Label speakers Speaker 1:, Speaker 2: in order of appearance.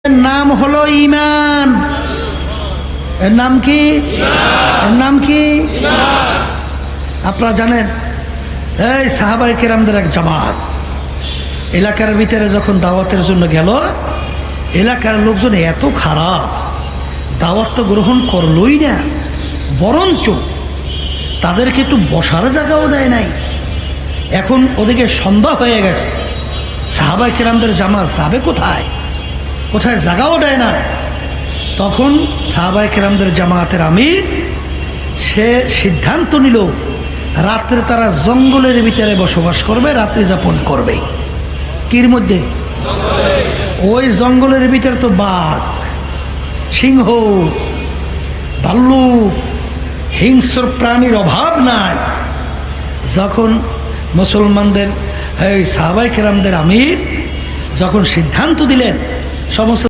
Speaker 1: এর নাম হলো ঈমান। এর নাম কি? এর নাম কি? আপনারা জানেন এই সাহাবায়ে কেরামদের এক জামাত এলাকার ভিতরে যখন দাওয়াতের জন্য গেল, এলাকার লোকজন এত খারাপ, দাওয়াত তো গ্রহণ করলই না, বরঞ্চ তাদেরকে একটু বসার জায়গাও দেয় নাই। এখন ওদিকে সন্ধ্যা হয়ে গেছে, সাহাবায়ে কেরামদের জামাত যাবে কোথায়? কোথায় জায়গাও দেয় না। তখন সাহাবায়ে কেরামদের জামাতের আমির সে সিদ্ধান্ত নিল রাত্রে তারা জঙ্গলের ভিতরে বসবাস করবে, রাত্রি যাপন করবে। কির মধ্যে? ওই জঙ্গলের ভিতরে তো বাঘ, সিংহ, ভাল্লুক, হিংস্র প্রাণীর অভাব নাই। যখন মুসলমানদের এই সাহাবায়ে কেরামদের আমির যখন সিদ্ধান্ত দিলেন সমস্ত